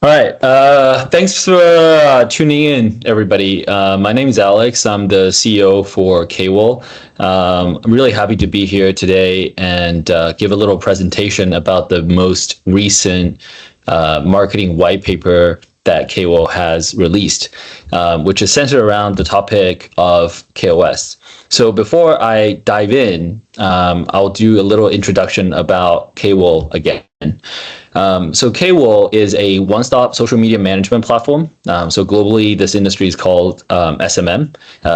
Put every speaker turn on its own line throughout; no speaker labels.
All right. Thanks for tuning in, everybody. My name is Alex. I'm the CEO for KAWO. I'm really happy to be here today and give a little presentation about the most recent marketing white paper that KAWO has released, which is centered around the topic of KOS. So before I dive in, I'll do a little introduction about KAWO again. So KAWO is a one-stop social media management platform. So globally, this industry is called SMM,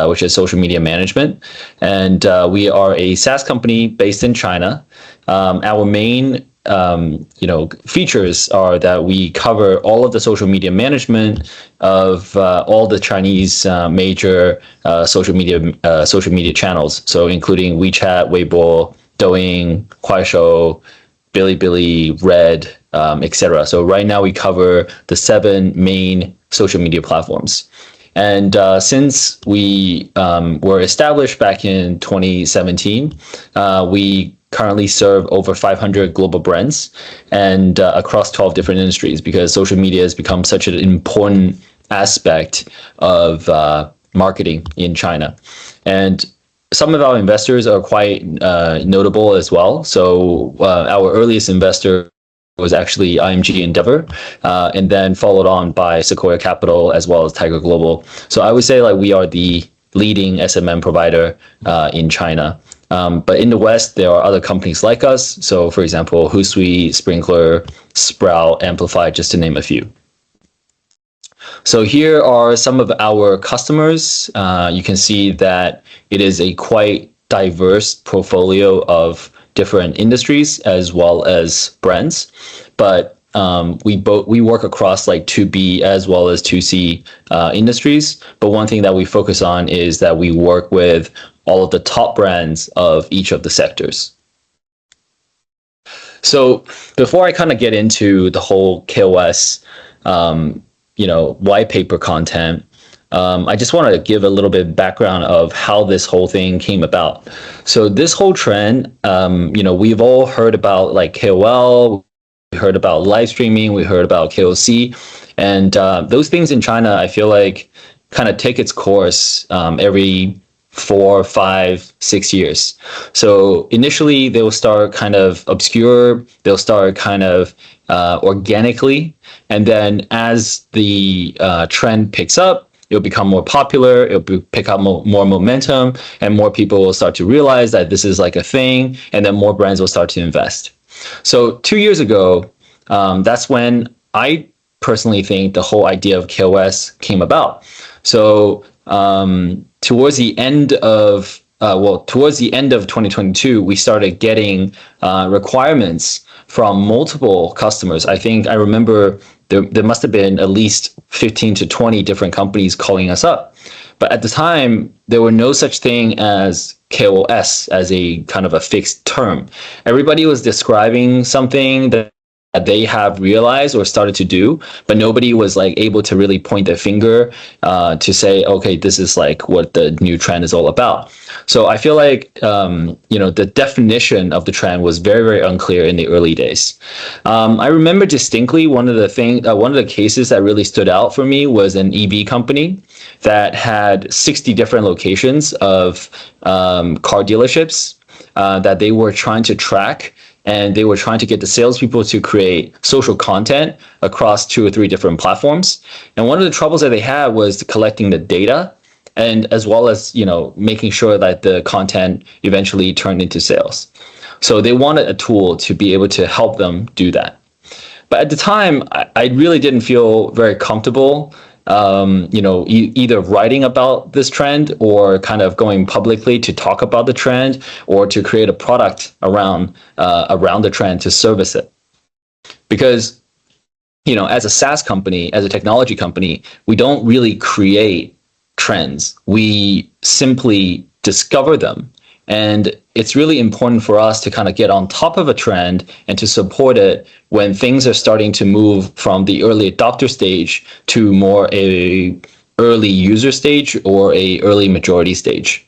which is social media management, and we are a SaaS company based in China. Our main features are that we cover all of the social media management of all the Chinese major social media channels. So including WeChat, Weibo, Douyin, Kuaishou, Bilibili, Red, etc. So right now we cover the 7 main social media platforms. And since we were established back in 2017, we currently serve over 500 global brands and across 12 different industries, because social media has become such an important aspect of marketing in China. And some of our investors are quite notable as well. So our earliest investor was actually IMG Endeavor, and then followed on by Sequoia Capital as well as Tiger Global. So I would say like we are the leading SMM provider in China. But in the West, there are other companies like us. So for example, Hootsuite, Sprinkler, Sprout, Amplify, just to name a few. So here are some of our customers. You can see that it is a quite diverse portfolio of different industries as well as brands. But we work across like 2B as well as 2C industries. But one thing that we focus on is that we work with all of the top brands of each of the sectors. So before I kind of get into the whole KOS white paper content, I just want to give a little bit of background of how this whole thing came about. So this whole trend, we've all heard about like KOL, we heard about live streaming, we heard about KOC, and those things in China, I feel like kind of take its course every 4, 5, 6 years. So initially they will start kind of obscure, they'll start kind of organically, and then as the trend picks up, it'll become more popular, pick up more momentum, and more people will start to realize that this is like a thing, and then more brands will start to invest. So 2 years ago, that's when I personally think the whole idea of KOS came about. So towards the end of 2022, we started getting requirements from multiple customers. I remember there must have been at least 15 to 20 different companies calling us up. But at the time, there were no such thing as KOS as a kind of a fixed term. Everybody was describing something that they have realized or started to do, but nobody was like able to really point their finger to say, okay, this is like what the new trend is all about. So I feel like the definition of the trend was very, very unclear in the early days. I remember distinctly one of the cases that really stood out for me was an EV company that had 60 different locations of car dealerships that they were trying to track, and they were trying to get the salespeople to create social content across 2 or 3 different platforms. And one of the troubles that they had was collecting the data, and as well as making sure that the content eventually turned into sales. So they wanted a tool to be able to help them do that. But at the time, I really didn't feel very comfortable either writing about this trend or kind of going publicly to talk about the trend or to create a product around the trend to service it. Because as a SaaS company, as a technology company, we don't really create trends. We simply discover them. And it's really important for us to kind of get on top of a trend and to support it when things are starting to move from the early adopter stage to more a early user stage or a early majority stage.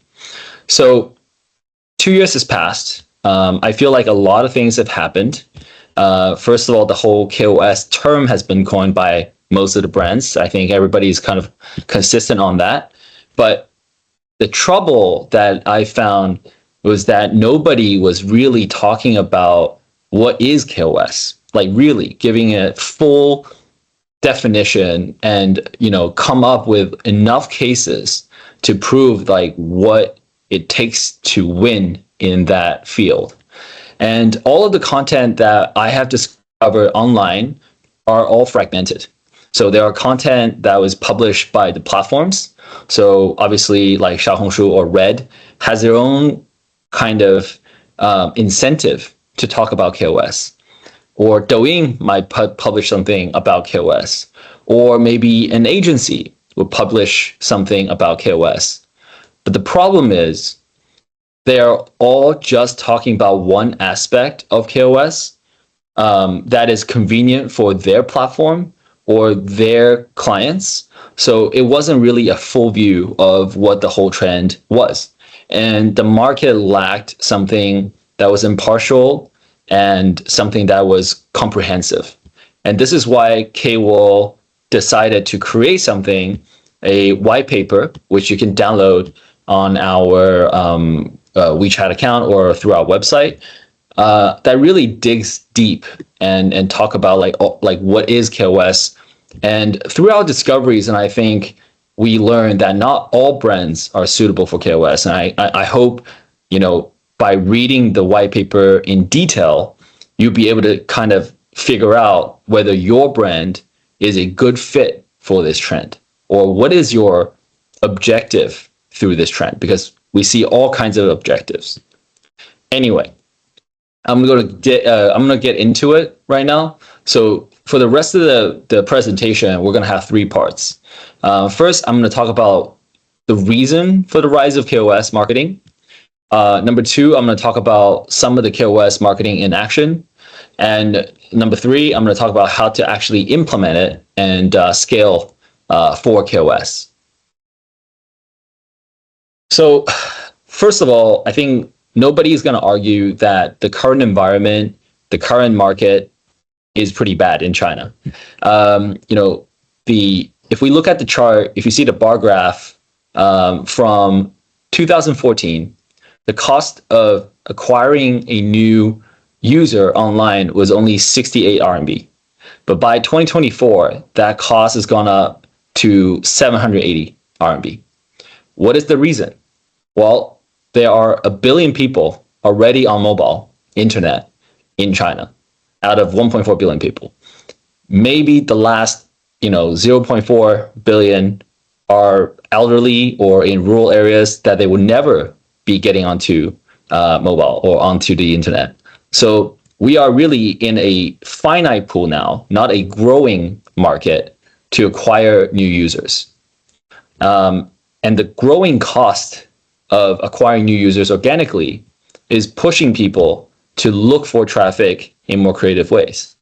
So 2 years has passed. I feel like a lot of things have happened. First of all, the whole KOS term has been coined by most of the brands. I think everybody's kind of consistent on that. But the trouble that I found was that nobody was really talking about what is KOS, like really giving it full definition and come up with enough cases to prove like what it takes to win in that field. And all of the content that I have discovered online are all fragmented. So there are content that was published by the platforms. So obviously like Xiaohongshu or Red has their own kind of incentive to talk about KOS. Or Douyin might publish something about KOS. Or maybe an agency will publish something about KOS. But the problem is they're all just talking about one aspect of KOS that is convenient for their platform or their clients. So it wasn't really a full view of what the whole trend was. And the market lacked something that was impartial and something that was comprehensive. And this is why KAWO decided to create something, a white paper, which you can download on our WeChat account or through our website, that really digs deep and talk about like what is KOS. And through our discoveries, and I think we learned that not all brands are suitable for KOS. And I hope, by reading the white paper in detail, you'll be able to kind of figure out whether your brand is a good fit for this trend, or what is your objective through this trend, because we see all kinds of objectives. Anyway, I'm gonna get into it right now. So for the rest of the presentation, we're gonna have three parts. First, I'm gonna talk about the reason for the rise of KOS marketing. Number two, I'm gonna talk about some of the KOS marketing in action. And number three, I'm gonna talk about how to actually implement it and scale for KOS. So first of all, I think nobody is going to argue that the current environment, the current market is pretty bad in China. If we look at the chart, if you see the bar graph from 2014, the cost of acquiring a new user online was only 68 RMB. But by 2024, that cost has gone up to 780 RMB. What is the reason? Well, there are 1 billion people already on mobile internet in China out of 1.4 billion people. Maybe the last 0.4 billion are elderly or in rural areas that they would never be getting onto mobile or onto the internet. So we are really in a finite pool now, not a growing market to acquire new users. And the growing cost of acquiring new users organically is pushing people to look for traffic in more creative ways.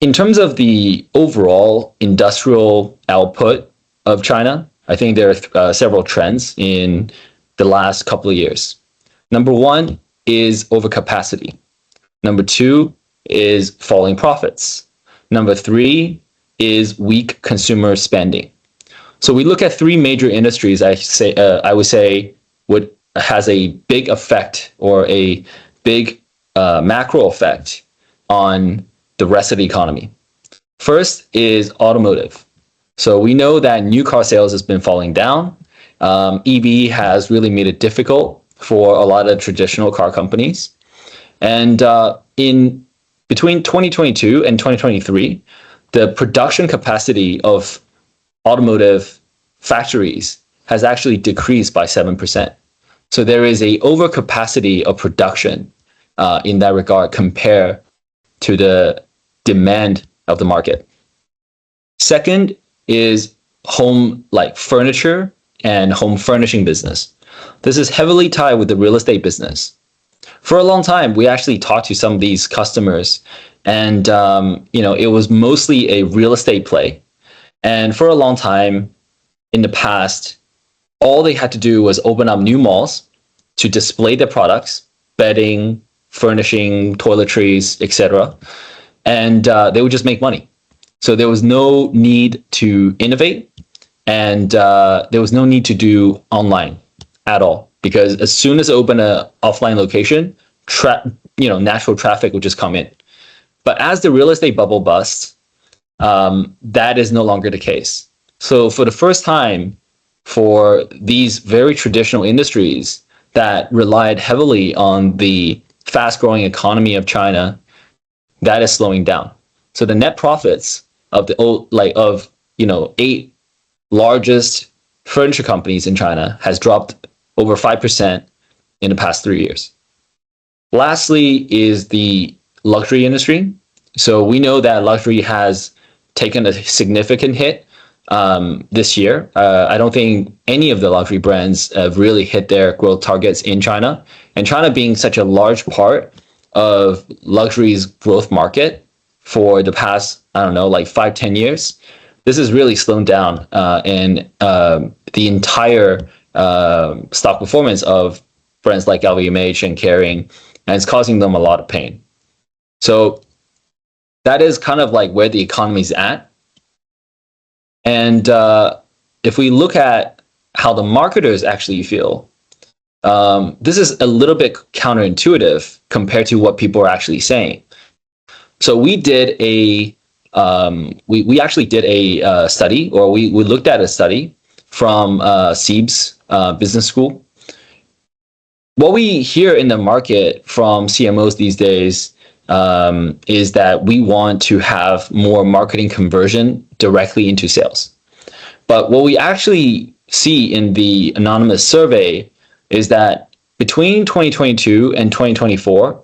In terms of the overall industrial output of China, I think there are several trends in the last couple of years. Number one is overcapacity. Number two is falling profits. Number three is weak consumer spending. So we look at three major industries. I would say what has a big effect or a big macro effect on the rest of the economy. First is automotive. So we know that new car sales has been falling down. EV has really made it difficult for a lot of traditional car companies. And in between 2022 and 2023, the production capacity of automotive factories has actually decreased by 7%. So there is a overcapacity of production in that regard compared to the demand of the market. Second is home like furniture and home furnishing business. This is heavily tied with the real estate business. For a long time, we actually talked to some of these customers, and it was mostly a real estate play. And for a long time in the past, all they had to do was open up new malls to display their products, bedding, furnishing, toiletries, etc. And they would just make money. So there was no need to innovate, and there was no need to do online at all, because as soon as I open an offline location, natural traffic would just come in. But as the real estate bubble busts, that is no longer the case. So for the first time, for these very traditional industries that relied heavily on the fast-growing economy of China, that is slowing down. So the net profits of the eight largest furniture companies in China has dropped over 5% in the past 3 years. Lastly is the luxury industry. So we know that luxury has taken a significant hit this year. I don't think any of the luxury brands have really hit their growth targets in China. And China being such a large part of luxury's growth market for the past, I don't know, like 5-10 years, this has really slowed down in the entire stock performance of brands like LVMH and Kering, and it's causing them a lot of pain. So that is kind of like where the economy's at. And if we look at how the marketers actually feel, this is a little bit counterintuitive compared to what people are actually saying. So we did we actually did a study, or we looked at a study from SEEB's business school. What we hear in the market from CMOs these days is that we want to have more marketing conversion directly into sales. But what we actually see in the anonymous survey is that between 2022 and 2024,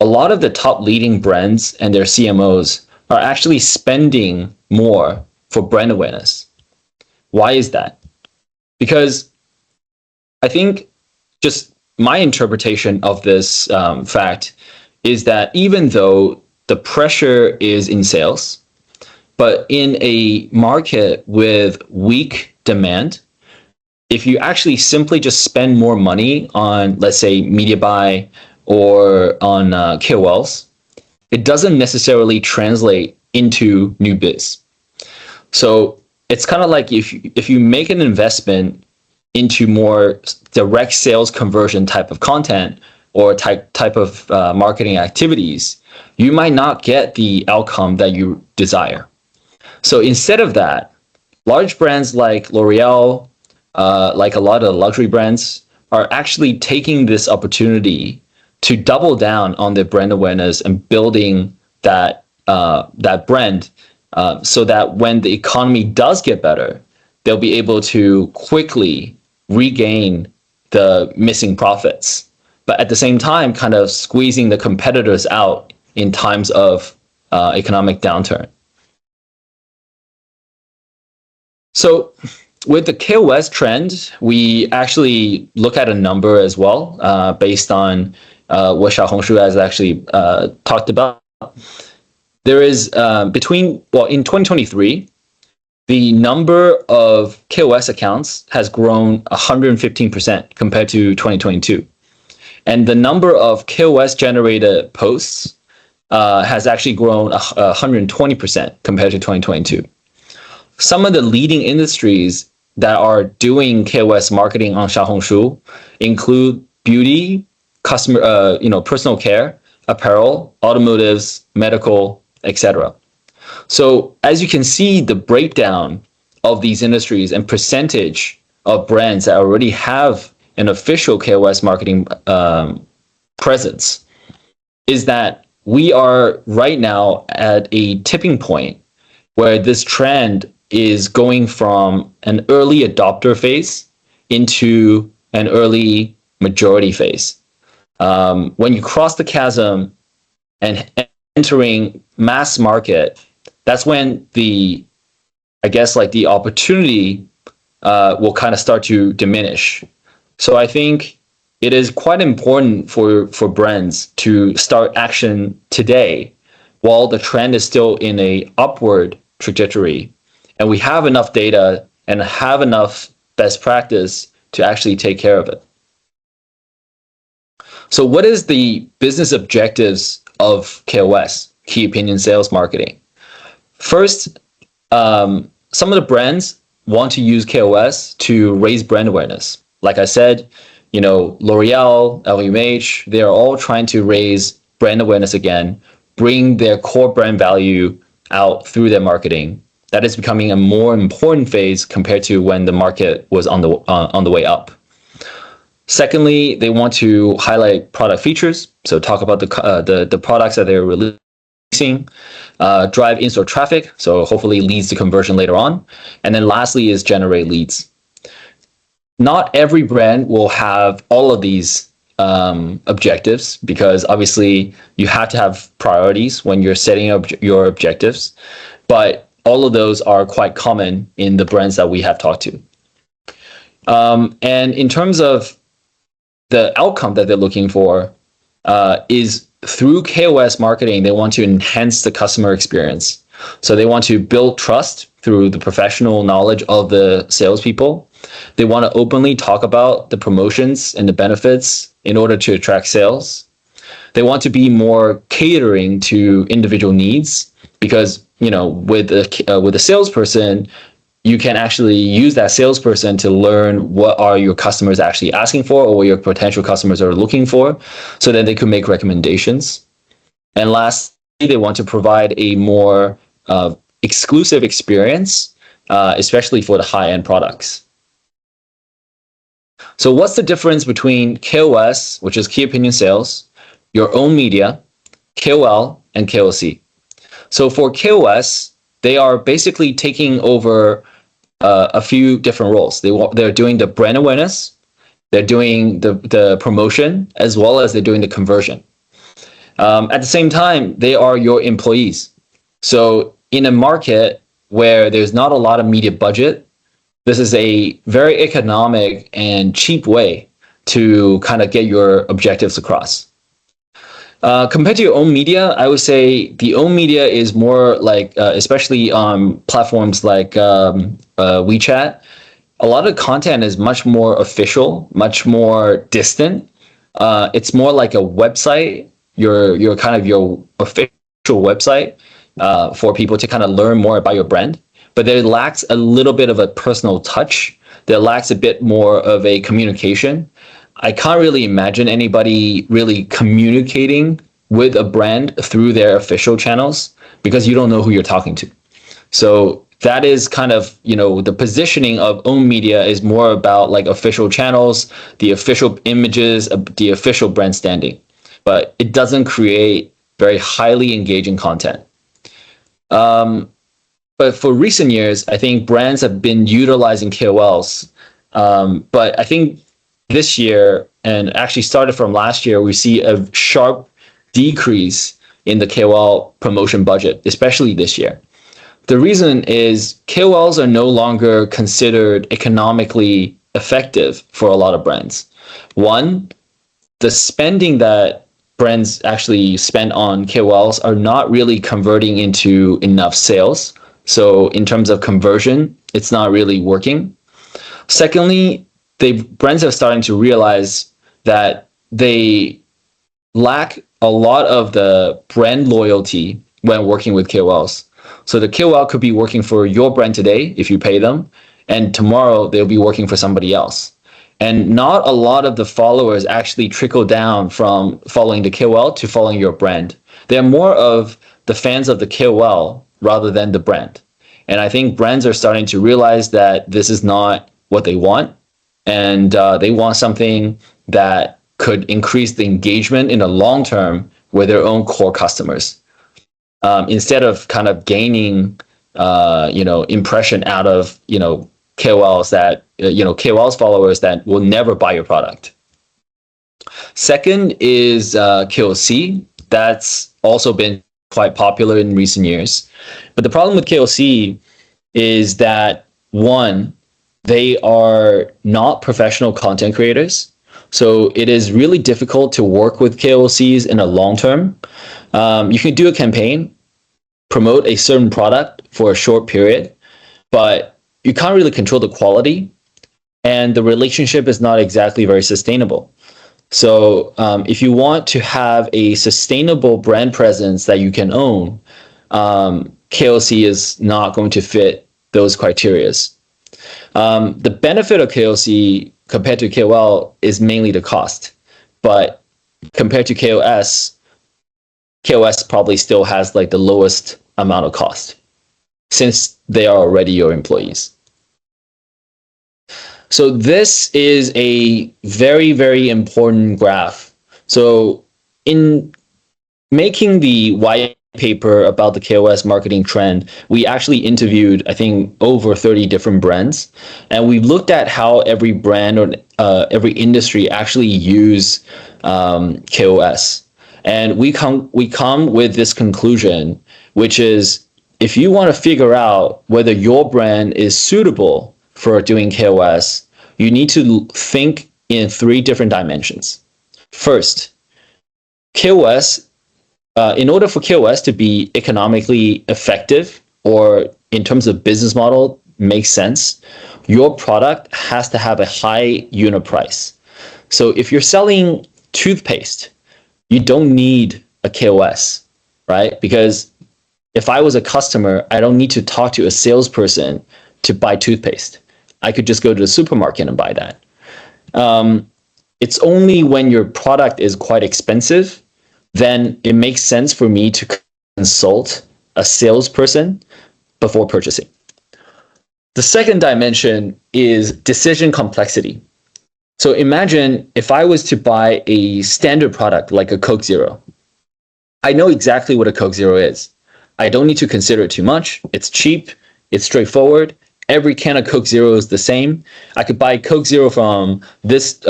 a lot of the top leading brands and their CMOs are actually spending more for brand awareness. Why is that? Because I think just my interpretation of this fact is that even though the pressure is in sales, but in a market with weak demand, if you actually simply just spend more money on, let's say, media buy or on KOLs, it doesn't necessarily translate into new biz. So it's kind of like if you make an investment into more direct sales conversion type of content or type of marketing activities, you might not get the outcome that you desire. So instead of that, large brands like L'Oreal, like a lot of luxury brands, are actually taking this opportunity to double down on their brand awareness and building that brand, so that when the economy does get better, they'll be able to quickly regain the missing profits, but at the same time, kind of squeezing the competitors out in times of economic downturn. So with the KOS trend, we actually look at a number as well, based on what Xiaohongshu has actually talked about. There is in 2023, the number of KOS accounts has grown 115% compared to 2022. And the number of KOS generated posts has actually grown 120% compared to 2022. Some of the leading industries that are doing KOS marketing on Xiaohongshu include beauty, personal care, apparel, automotives, medical, etc. So as you can see, the breakdown of these industries and percentage of brands that already have an official KOS marketing presence is that we are right now at a tipping point where this trend is going from an early adopter phase into an early majority phase. When you cross the chasm and entering mass market, that's when the opportunity will kind of start to diminish. So I think it is quite important for brands to start action today while the trend is still in a upward trajectory, and we have enough data and have enough best practice to actually take care of it. So what is the business objectives of KOS, key opinion sales marketing? First, some of the brands want to use KOS to raise brand awareness. Like I said, L'Oreal, LVMH, they are all trying to raise brand awareness again, bring their core brand value out through their marketing. That is becoming a more important phase compared to when the market was on the way up. Secondly, they want to highlight product features, so talk about the products that they're releasing, drive in-store traffic, so hopefully leads to conversion later on, and then lastly is generate leads. Not every brand will have all of these objectives, because obviously you have to have priorities when you're setting up your objectives, but all of those are quite common in the brands that we have talked to. And in terms of the outcome that they're looking for, is through KOS marketing, they want to enhance the customer experience. So they want to build trust through the professional knowledge of the salespeople. They want to openly talk about the promotions and the benefits in order to attract sales. They want to be more catering to individual needs, because with a salesperson, you can actually use that salesperson to learn what are your customers actually asking for, or what your potential customers are looking for, so that they can make recommendations. And lastly, they want to provide a more exclusive experience, especially for the high-end products. So what's the difference between KOS, which is key opinion sales, your own media, KOL, and KOC? So for KOS, they are basically taking over a few different roles. They're doing the brand awareness, they're doing the promotion, as well as they're doing the conversion. At the same time, they are your employees. So in a market where there's not a lot of media budget, this is a very economic and cheap way to kind of get your objectives across. Compared to your own media, I would say the own media is more like, especially on platforms like WeChat, a lot of content is much more official, much more distant. It's more like a website, your kind of your official website for people to kind of learn more about your brand. But there lacks a little bit of a personal touch. There lacks a bit more of a communication. I can't really imagine anybody really communicating with a brand through their official channels, because you don't know who you're talking to. So that is kind of, the positioning of own media is more about like official channels, the official images, the official brand standing, but it doesn't create very highly engaging content. But for recent years, I think brands have been utilizing KOLs. But I think this year, and actually started from last year, we see a sharp decrease in the KOL promotion budget, especially this year. The reason is KOLs are no longer considered economically effective for a lot of brands. One, the spending that brands actually spend on KOLs are not really converting into enough sales. So in terms of conversion, it's not really working. Secondly, brands are starting to realize that they lack a lot of the brand loyalty when working with KOLs. So the KOL could be working for your brand today if you pay them, and tomorrow they'll be working for somebody else. And not a lot of the followers actually trickle down from following the KOL to following your brand. They're more of the fans of the KOL rather than the brand. And I think brands are starting to realize that this is not what they want, and they want something that could increase the engagement in the long term with their own core customers, instead of kind of gaining, impression out of, KOLs that, KOLs followers that will never buy your product. Second is KOC. That's also been quite popular in recent years. But the problem with KOC is that, one, they are not professional content creators. So it is really difficult to work with KOCs in a long term. You can do a campaign, promote a certain product for a short period, but you can't really control the quality, and the relationship is not exactly very sustainable. So if you want to have a sustainable brand presence that you can own, KOC is not going to fit those criterias. The benefit of KOC compared to KOL is mainly the cost, but compared to KOS probably still has like the lowest amount of cost since they are already your employees. So this is a very, very important graph. So in making the white paper about the KOS marketing trend, we actually interviewed, I think, over 30 different brands. And we looked at how every brand or every industry actually use KOS. And we come with this conclusion, which is if you want to figure out whether your brand is suitable for doing KOS, you need to think in 3 different dimensions. First, KOS, in order for KOS to be economically effective or in terms of business model makes sense, your product has to have a high unit price. So if you're selling toothpaste, you don't need a KOS, right? Because if I was a customer, I don't need to talk to a salesperson to buy toothpaste. I could just go to the supermarket and buy that. It's only when your product is quite expensive, then it makes sense for me to consult a salesperson before purchasing. The second dimension is decision complexity. So imagine if I was to buy a standard product like a Coke Zero. I know exactly what a Coke Zero is. I don't need to consider it too much. It's cheap, it's straightforward. Every can of Coke Zero is the same. I could buy Coke Zero from this,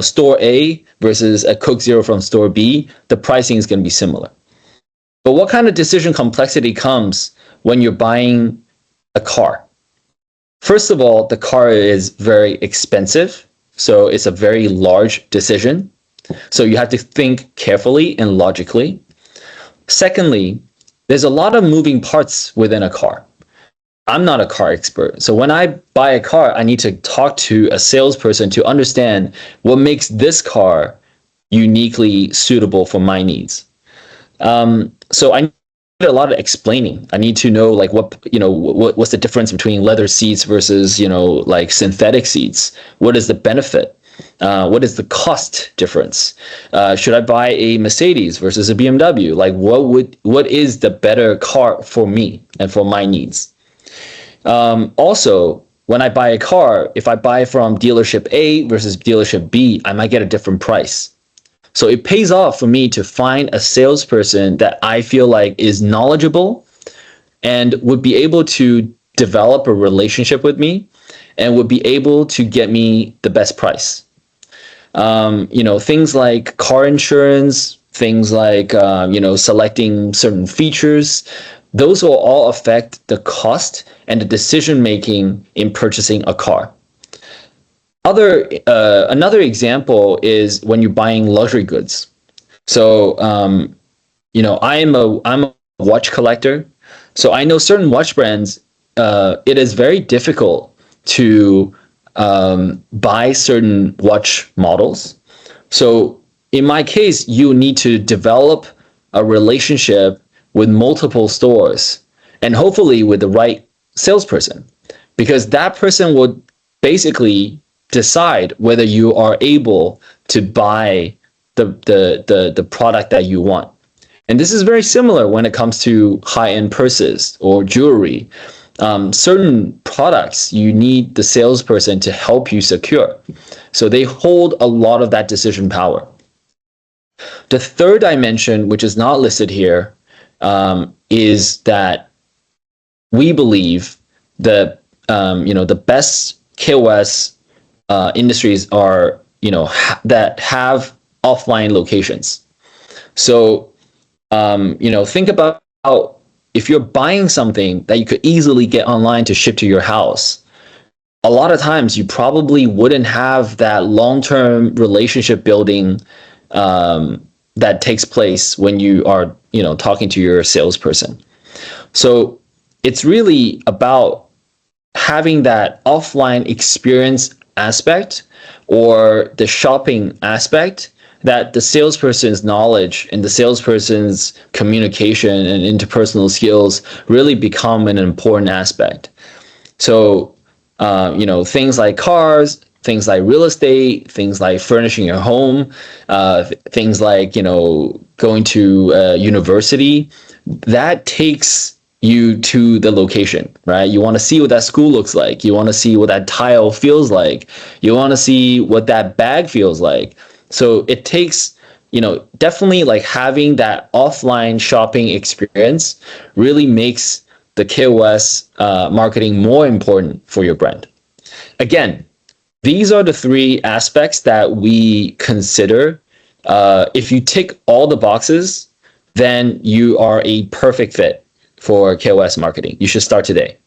store A versus a Coke Zero from store B. The pricing is going to be similar. But what kind of decision complexity comes when you're buying a car? First of all, the car is very expensive, so it's a very large decision. So you have to think carefully and logically. Secondly, there's a lot of moving parts within a car. I'm not a car expert. So when I buy a car, I need to talk to a salesperson to understand what makes this car uniquely suitable for my needs. So I need a lot of explaining. I need to know like what's the difference between leather seats versus, like synthetic seats? What is the benefit? What is the cost difference? Should I buy a Mercedes versus a BMW? Like what is the better car for me and for my needs? Also, when I buy a car, if I buy from dealership A versus dealership B, I might get a different price. So it pays off for me to find a salesperson that I feel like is knowledgeable and would be able to develop a relationship with me and would be able to get me the best price. Things like car insurance, things like, selecting certain features, those will all affect the cost and the decision making in purchasing a car. Another example is when you're buying luxury goods. So, I'm a watch collector. So I know certain watch brands, it is very difficult to buy certain watch models. So in my case, you need to develop a relationship with multiple stores and hopefully with the right salesperson, because that person would basically decide whether you are able to buy the product that you want. And this is very similar when it comes to high-end purses or jewelry. Certain products you need the salesperson to help you secure. So they hold a lot of that decision power. The third dimension, which is not listed here, is that we believe that the best KOS industries are that have offline locations. So think about how if you're buying something that you could easily get online to ship to your house, a lot of times you probably wouldn't have that long-term relationship building that takes place when you are talking to your salesperson. So it's really about having that offline experience aspect or the shopping aspect that the salesperson's knowledge and the salesperson's communication and interpersonal skills really become an important aspect. So, things like cars, things like real estate, things like furnishing your home, things like, going to university, that takes you to the location, right? You want to see what that school looks like. You want to see what that tile feels like. You want to see what that bag feels like. So it takes, definitely like having that offline shopping experience really makes the KOS marketing more important for your brand. Again, these are the three aspects that we consider. If you tick all the boxes, then you are a perfect fit for KOS marketing. You should start today.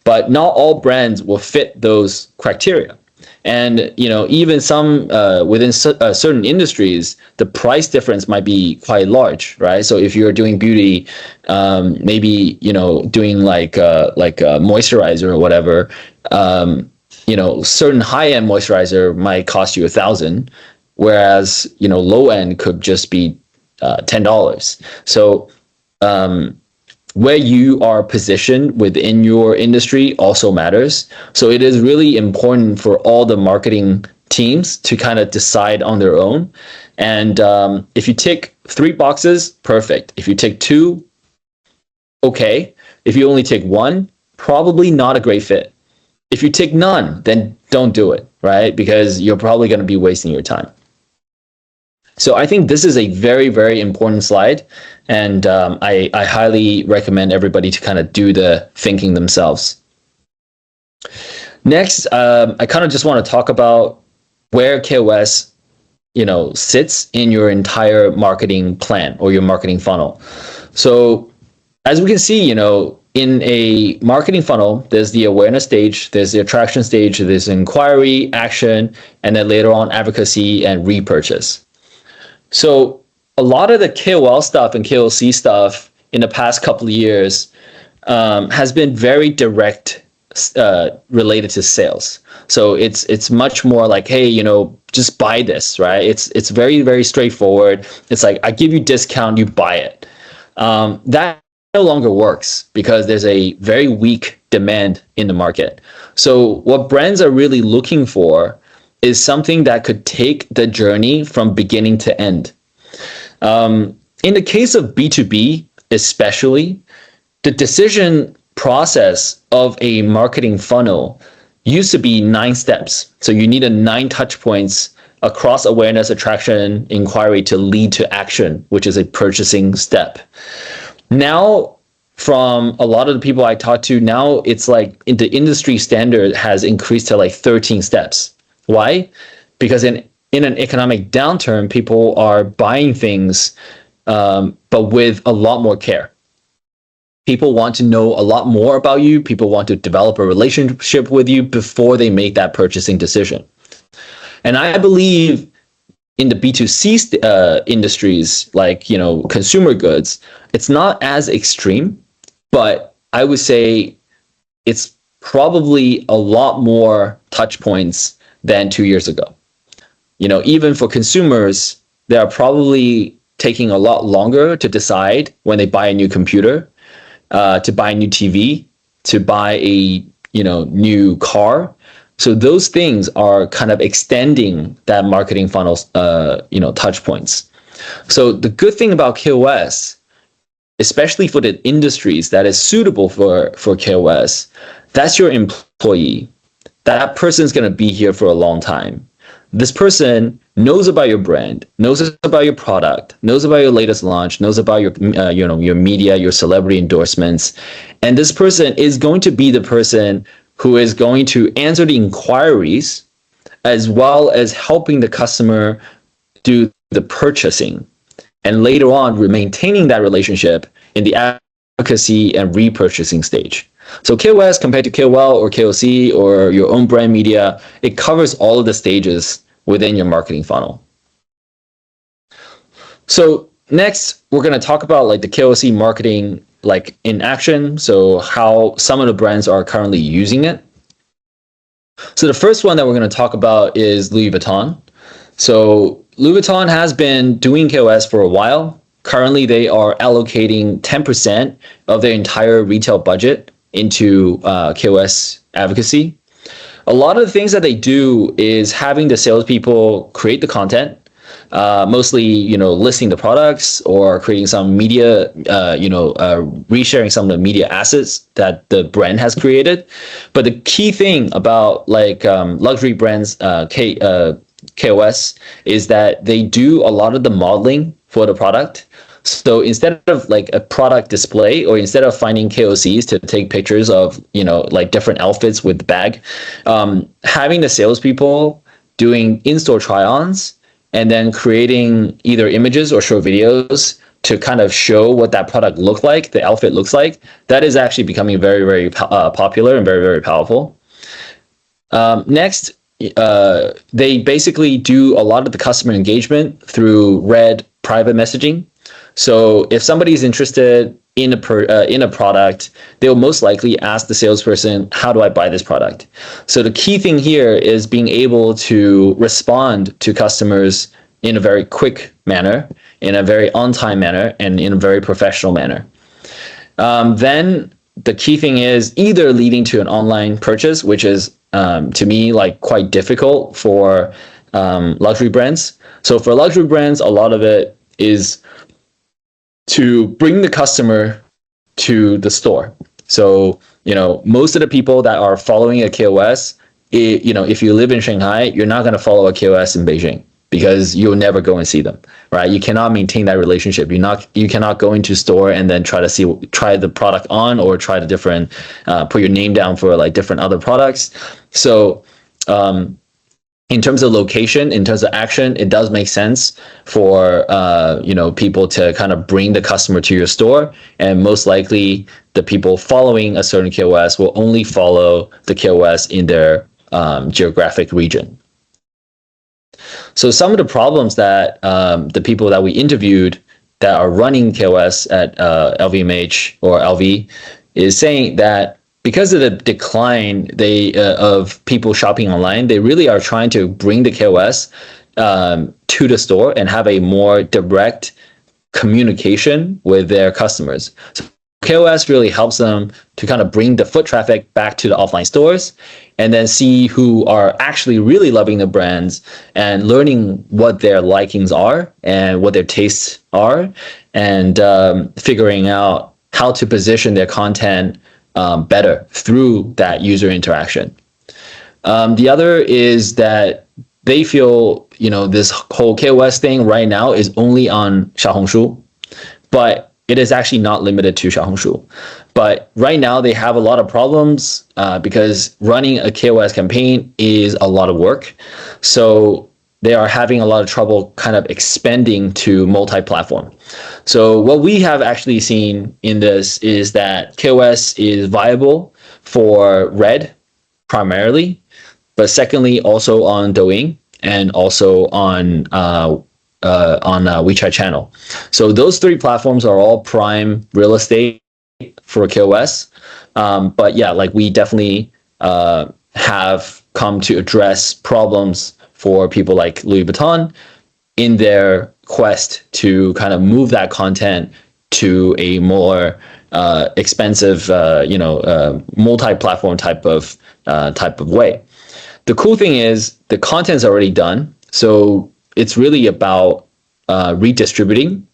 But not all brands will fit those criteria. And even some within certain industries, the price difference might be quite large, right? So if you're doing beauty, maybe doing like a moisturizer or whatever, certain high-end moisturizer might cost you $1,000, whereas low end could just be $10. So where you are positioned within your industry also matters. So it is really important for all the marketing teams to kind of decide on their own. And if you tick 3 boxes, perfect. If you tick 2, okay. If you only tick 1, probably not a great fit. If you tick none, then don't do it, right? Because you're probably going to be wasting your time. So I think this is a very, very important slide, and I highly recommend everybody to kind of do the thinking themselves. Next, I kind of just want to talk about where KOS, sits in your entire marketing plan or your marketing funnel. So as we can see, in a marketing funnel, there's the awareness stage, there's the attraction stage, there's inquiry, action, and then later on advocacy and repurchase. So a lot of the KOL stuff and KOC stuff in the past couple of years has been very direct related to sales. So it's much more like, hey, just buy this, right? It's very, very straightforward. It's like, I give you discount, you buy it. That no longer works because there's a very weak demand in the market. So what brands are really looking for is something that could take the journey from beginning to end. In the case of B2B, especially, the decision process of a marketing funnel used to be 9 steps. So you needed 9 touch points across awareness, attraction, inquiry to lead to action, which is a purchasing step. Now, from a lot of the people I talk to, now it's like the industry standard has increased to like 13 steps. Why? Because in an economic downturn, people are buying things, but with a lot more care. People want to know a lot more about you. People want to develop a relationship with you before they make that purchasing decision. And I believe in the B2C industries, like, consumer goods, it's not as extreme, but I would say it's probably a lot more touch points than 2 years ago. Even for consumers, they are probably taking a lot longer to decide when they buy a new computer, to buy a new TV, to buy a new car. So those things are kind of extending that marketing funnel's touch points. So the good thing about KOS, especially for the industries that is suitable for KOS, that's your employee. That person's going to be here for a long time. This person knows about your brand, knows about your product, knows about your latest launch, knows about your your media, your celebrity endorsements, and this person is going to be the person who is going to answer the inquiries as well as helping the customer do the purchasing, and later on maintaining that relationship in the advocacy and repurchasing stage. So KOS compared to KOL or KOC or your own brand media, it covers all of the stages within your marketing funnel. So next, we're going to talk about like the KOC marketing like in action. So how some of the brands are currently using it. So the first one that we're going to talk about is Louis Vuitton. So Louis Vuitton has been doing KOS for a while. Currently, they are allocating 10% of their entire retail budget into KOS advocacy. A lot of the things that they do is having the salespeople create the content, mostly listing the products or creating some media, resharing some of the media assets that the brand has created. But the key thing about like luxury brands, KOS, is that they do a lot of the modeling for the product. So instead of like a product display, or instead of finding KOCs to take pictures of, like different outfits with the bag, having the salespeople doing in-store try-ons and then creating either images or short videos to kind of show what that product looks like, the outfit looks like, that is actually becoming very, very popular and very, very powerful. Next, they basically do a lot of the customer engagement through Red private messaging. So if somebody's interested in a product, they'll most likely ask the salesperson, how do I buy this product? So the key thing here is being able to respond to customers in a very quick manner, in a very on-time manner, and in a very professional manner. Then the key thing is either leading to an online purchase, which is to me like quite difficult for luxury brands. So for luxury brands, a lot of it is to bring the customer to the store. So, most of the people that are following a KOS, if you live in Shanghai, you're not going to follow a KOS in Beijing because you'll never go and see them, right? You cannot maintain that relationship. You cannot go into store and then try the product on, or try the different, put your name down for like different other products. So, in terms of location, in terms of action, it does make sense for people to kind of bring the customer to your store, and most likely the people following a certain KOS will only follow the KOS in their geographic region. So some of the problems that the people that we interviewed that are running KOS at LVMH or LV is saying that because of the decline of people shopping online, they really are trying to bring the KOS to the store and have a more direct communication with their customers. So KOS really helps them to kind of bring the foot traffic back to the offline stores, and then see who are actually really loving the brands and learning what their likings are and what their tastes are, and figuring out how to position their content better through that user interaction. The other is that they feel, this whole KOS thing right now is only on Xiaohongshu, but it is actually not limited to Xiaohongshu. But right now they have a lot of problems because running a KOS campaign is a lot of work. So they are having a lot of trouble kind of expanding to multi-platform. So what we have actually seen in this is that KOS is viable for Red primarily, but secondly also on Douyin and also on WeChat channel. So those three platforms are all prime real estate for KOS. But yeah, like we definitely have come to address problems for people like Louis Vuitton in their quest to kind of move that content to a more expensive, multi-platform type of way. The cool thing is the content's already done, so it's really about redistributing.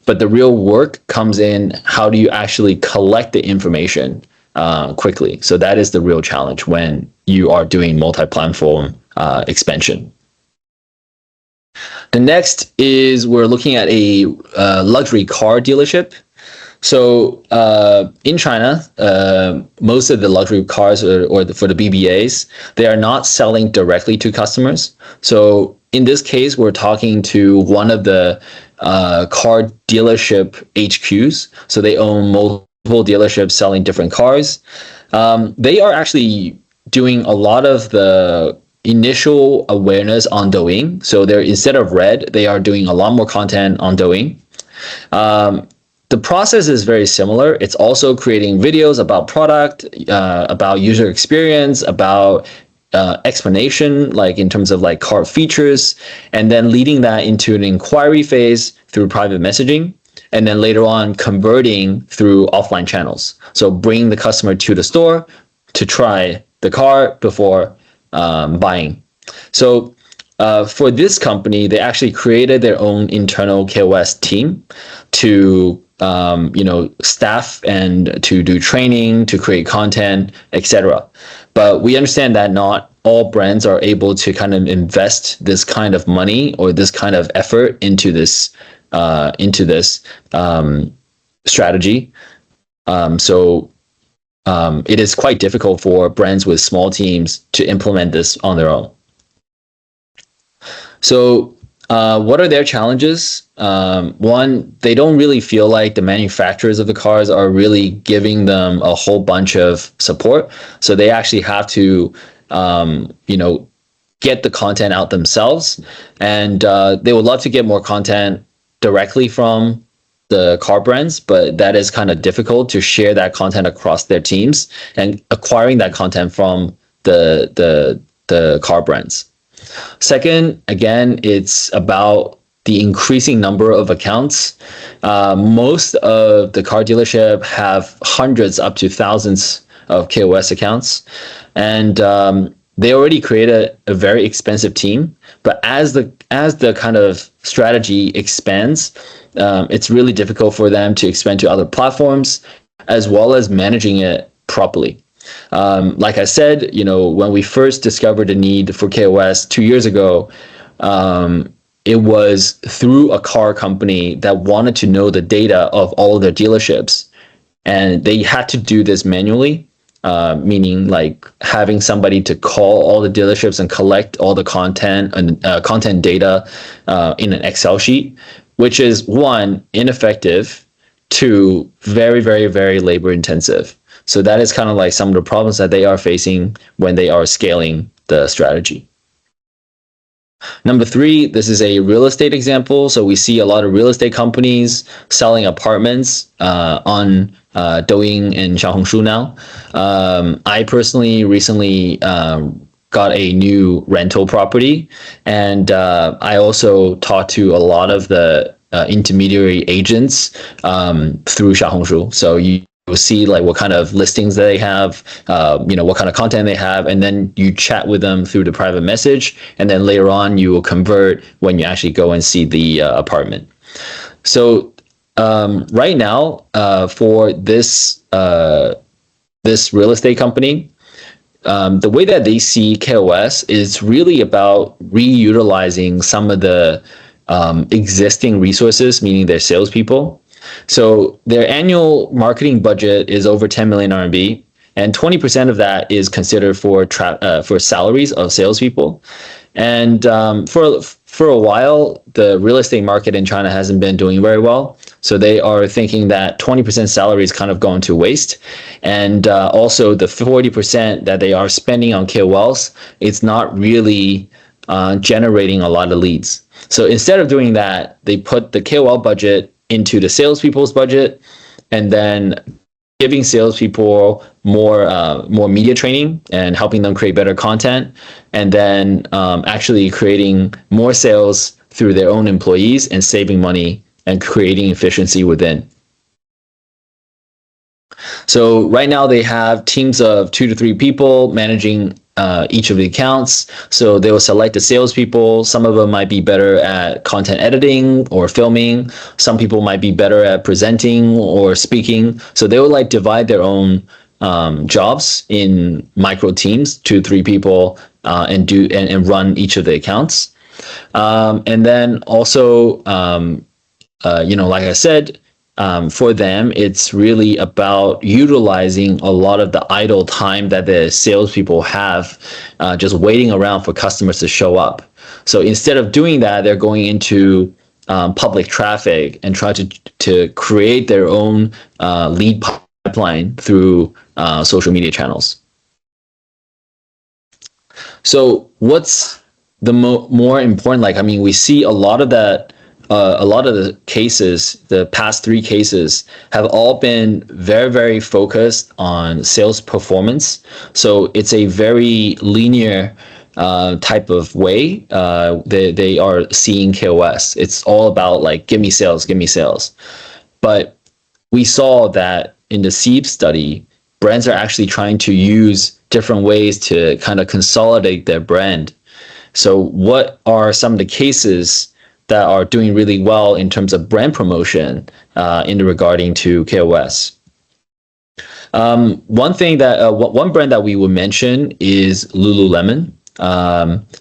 But the real work comes in how do you actually collect the information quickly. So that is the real challenge when you are doing multi-platform expansion. The next is we're looking at a luxury car dealership. So in China, most of the luxury cars or for the BBAs, they are not selling directly to customers. So in this case, we're talking to one of the car dealership HQs. So they own multiple dealerships selling different cars. They are actually doing a lot of the initial awareness on Douyin. So they're, instead of Red, they are doing a lot more content on Douyin. The process is very similar. It's also creating videos about product, about user experience, about explanation, like in terms of like car features, and then leading that into an inquiry phase through private messaging, and then later on converting through offline channels. So bringing the customer to the store to try the car before buying. So for this company, they actually created their own internal KOS team to staff and to do training, to create content, etc. But we understand that not all brands are able to kind of invest this kind of money or this kind of effort into this strategy. So it is quite difficult for brands with small teams to implement this on their own. So what are their challenges? One, they don't really feel like the manufacturers of the cars are really giving them a whole bunch of support. So they actually have to, get the content out themselves. And they would love to get more content directly from the car brands, but that is kind of difficult to share that content across their teams and acquiring that content from the car brands. Second, again, it's about the increasing number of accounts. Most of the car dealership have hundreds up to thousands of KOS accounts, and they already created a very expensive team. But as the kind of strategy expands, it's really difficult for them to expand to other platforms, as well as managing it properly. Like I said, when we first discovered the need for KOS 2 years ago, it was through a car company that wanted to know the data of all of their dealerships, and they had to do this manually, meaning like having somebody to call all the dealerships and collect all the content and content data in an Excel sheet, which is one, ineffective, two, very, very, very labor intensive. So that is kind of like some of the problems that they are facing when they are scaling the strategy. Number three, this is a real estate example. So we see a lot of real estate companies selling apartments on Douyin and Xiaohongshu now. I personally recently got a new rental property, and I also talked to a lot of the intermediary agents through Xiaohongshu. So you'll see like what kind of listings they have, what kind of content they have, and then you chat with them through the private message, and then later on you will convert when you actually go and see the apartment. So right now, for this real estate company, the way that they see KOS is really about reutilizing some of the existing resources, meaning their salespeople. So their annual marketing budget is over 10 million RMB, and 20% of that is considered for salaries of salespeople. And for a while, the real estate market in China hasn't been doing very well. So they are thinking that 20% salary is kind of going to waste. And also the 40% that they are spending on KOLs, it's not really generating a lot of leads. So instead of doing that, they put the KOL budget into the salespeople's budget, and then giving salespeople more media training and helping them create better content, and then actually creating more sales through their own employees and saving money and creating efficiency within. So right now they have teams of 2 to 3 people managing each of the accounts. So they will select the salespeople. Some of them might be better at content editing or filming. Some people might be better at presenting or speaking. So they will like divide their own jobs in micro teams, 2 to 3 people, and run each of the accounts. And then also, like I said, for them, it's really about utilizing a lot of the idle time that the salespeople have just waiting around for customers to show up. So instead of doing that, they're going into public traffic and try to create their own lead pipeline through social media channels. So what's the more important? We see a lot of that a lot of the cases, the past three cases, have all been very, very focused on sales performance. So it's a very linear type of way they are seeing KOS. It's all about like, give me sales, give me sales. But we saw that in the SEEB study, brands are actually trying to use different ways to kind of consolidate their brand. So what are some of the cases that are doing really well in terms of brand promotion in regarding to KOS? One thing that one brand that we would mention is Lululemon.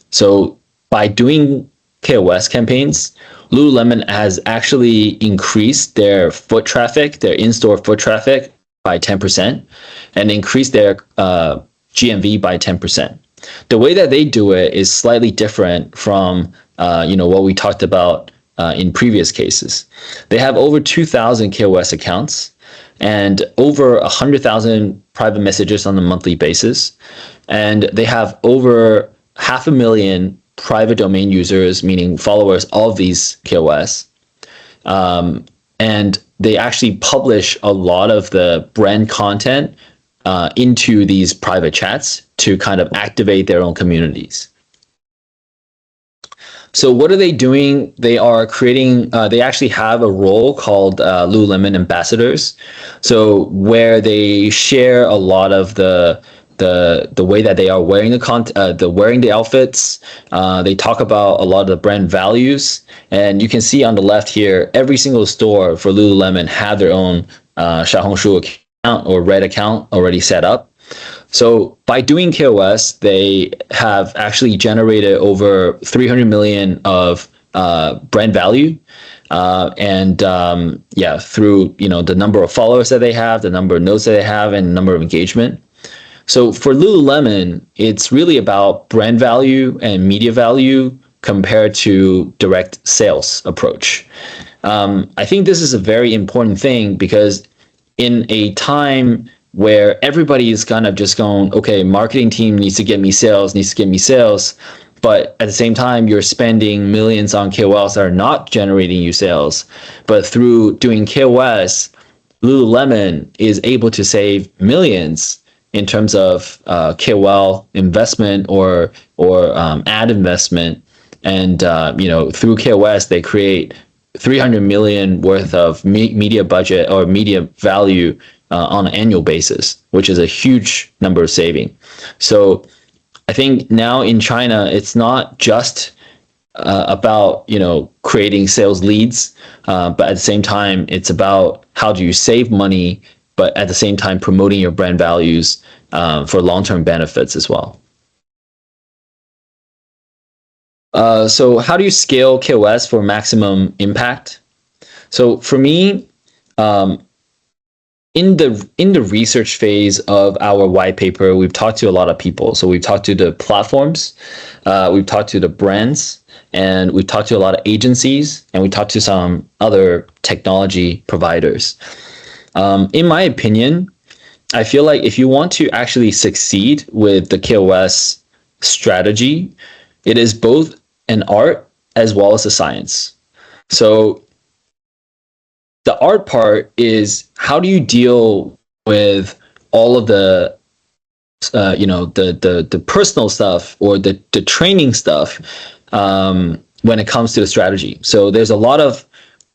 So by doing KOS campaigns, Lululemon has actually increased their foot traffic, their in-store foot traffic by 10%, and increased their GMV by 10%. The way that they do it is slightly different from what we talked about in previous cases. They have over 2,000 KOS accounts and over 100,000 private messages on a monthly basis, and they have over 500,000 private domain users, meaning followers of these KOS. And they actually publish a lot of the brand content into these private chats to kind of activate their own communities. So what are they doing? They are creating, they actually have a role called Lululemon ambassadors. So where they share a lot of the way that they are wearing wearing the outfits. They talk about a lot of the brand values, and you can see on the left here, every single store for Lululemon have their own Xiaohongshu account or Red account already set up. So by doing KOS, they have actually generated over 300 million of brand value. Through the number of followers that they have, the number of notes that they have, and the number of engagement. So for Lululemon, it's really about brand value and media value compared to direct sales approach. I think this is a very important thing because in a time where everybody is kind of just going, okay, marketing team needs to get me sales, but at the same time, you're spending millions on KOLs that are not generating you sales. But through doing KOS, Lululemon is able to save millions in terms of KOL investment or ad investment, and through KOS they create 300 million worth of media budget or media value on an annual basis, which is a huge number of saving. So I think now in China, it's not just about creating sales leads, but at the same time, it's about how do you save money, but at the same time promoting your brand values for long-term benefits as well. So how do you scale KOS for maximum impact? So for me, in the research phase of our white paper, we've talked to a lot of people. So we've talked to the platforms, we've talked to the brands, and we've talked to a lot of agencies, and we talked to some other technology providers. In my opinion, I feel like if you want to actually succeed with the KOS strategy, it is both an art as well as a science. So the art part is how do you deal with all of the the personal stuff or the training stuff when it comes to the strategy. So there's a lot of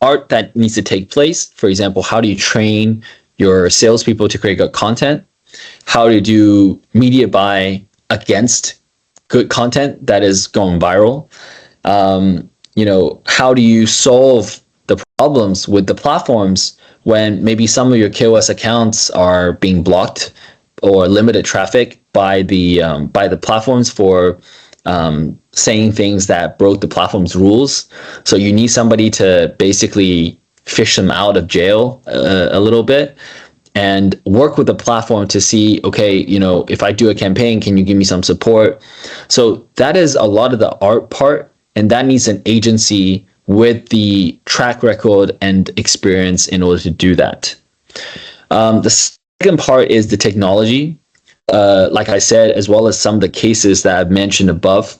art that needs to take place. For example, how do you train your salespeople to create good content? How do you do media buy against good content that is going viral? How do you solve the problems with the platforms when maybe some of your KOS accounts are being blocked or limited traffic by the platforms for saying things that broke the platform's rules? So you need somebody to basically fish them out of jail a little bit and work with the platform to see, okay, if I do a campaign, can you give me some support? So that is a lot of the art part, and that needs an agency with the track record and experience in order to do that. The second part is the technology. Like I said, as well as some of the cases that I've mentioned above,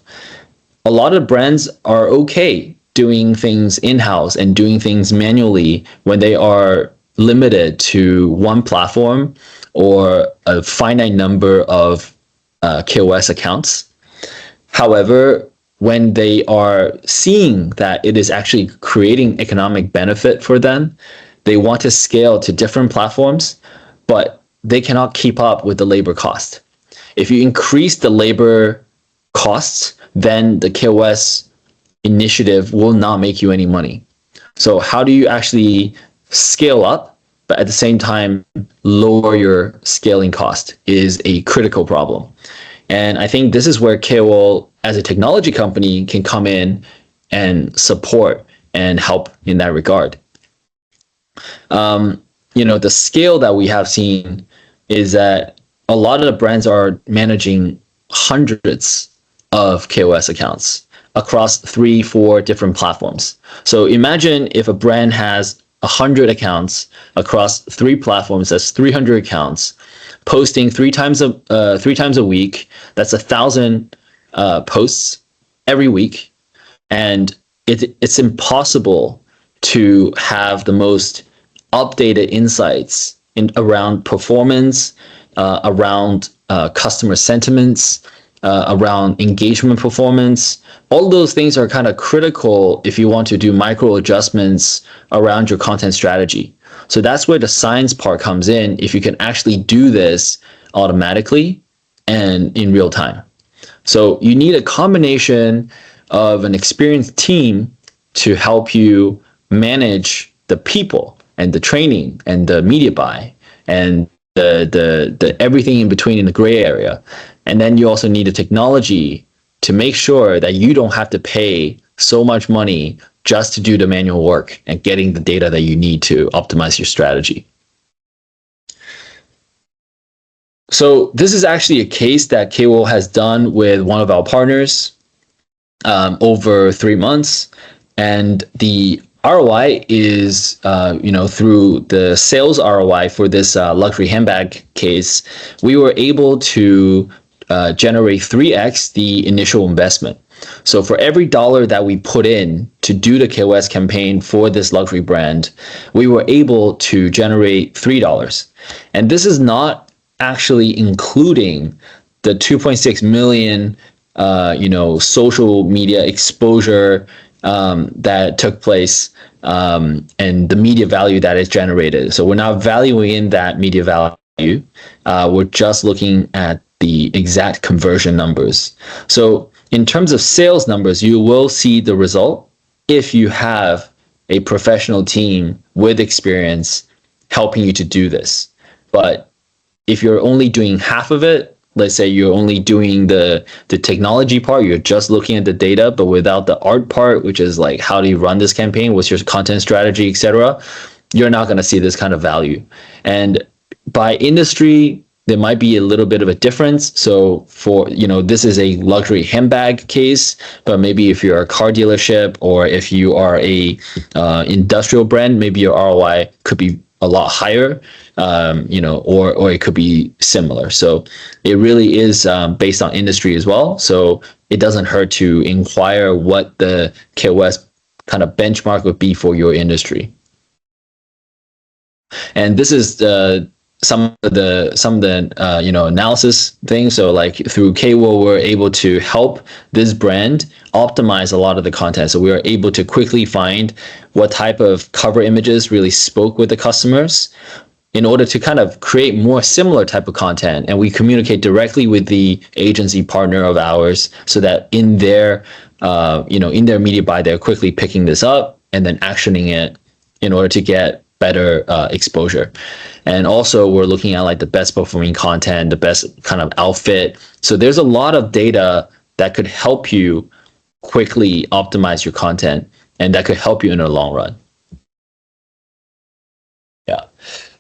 a lot of brands are okay doing things in-house and doing things manually when they are limited to one platform or a finite number of KOS accounts. However, when they are seeing that it is actually creating economic benefit for them, they want to scale to different platforms, but they cannot keep up with the labor cost. If you increase the labor costs, then the KOS initiative will not make you any money. So how do you actually scale up, but at the same time lower your scaling cost is a critical problem. And I think this is where KOL as a technology company can come in and support and help in that regard. The scale that we have seen is that a lot of the brands are managing hundreds of KOS accounts across 3-4 different platforms. So imagine if a brand has 100 accounts across 3 platforms, that's 300 accounts, posting three times a week. That's 1,000 posts every week, and it's impossible to have the most updated insights around performance, around customer sentiments, around engagement performance. All those things are kind of critical if you want to do micro adjustments around your content strategy. So that's where the science part comes in, if you can actually do this automatically and in real time. So you need a combination of an experienced team to help you manage the people and the training and the media buy and the everything in between in the gray area. And then you also need a technology to make sure that you don't have to pay so much money just to do the manual work and getting the data that you need to optimize your strategy. So this is actually a case that KAWO has done with one of our partners over 3 months, and the ROI is, through the sales ROI for this luxury handbag case, we were able to generate 3x the initial investment. So for every dollar that we put in to do the KOS campaign for this luxury brand, we were able to generate $3. And this is not actually including the 2.6 million, social media exposure that took place and the media value that is generated. So we're not valuing in that media value. We're just looking at the exact conversion numbers. So in terms of sales numbers, you will see the result if you have a professional team with experience helping you to do this. But if you're only doing half of it, let's say you're only doing the technology part, you're just looking at the data, but without the art part, which is like, how do you run this campaign? What's your content strategy, etc., you're not going to see this kind of value. And by industry, there might be a little bit of a difference. So for, this is a luxury handbag case, but maybe if you're a car dealership or if you are a industrial brand, maybe your ROI could be a lot higher, or it could be similar. So it really is based on industry as well. So it doesn't hurt to inquire what the KOS kind of benchmark would be for your industry. And this is some of the analysis things. So like through KAWO, we're able to help this brand optimize a lot of the content. So we are able to quickly find what type of cover images really spoke with the customers in order to kind of create more similar type of content. And we communicate directly with the agency partner of ours so that in their media buy, they're quickly picking this up and then actioning it in order to get better exposure. And also we're looking at like the best performing content, the best kind of outfit. So there's a lot of data that could help you quickly optimize your content, and that could help you in the long run. Yeah.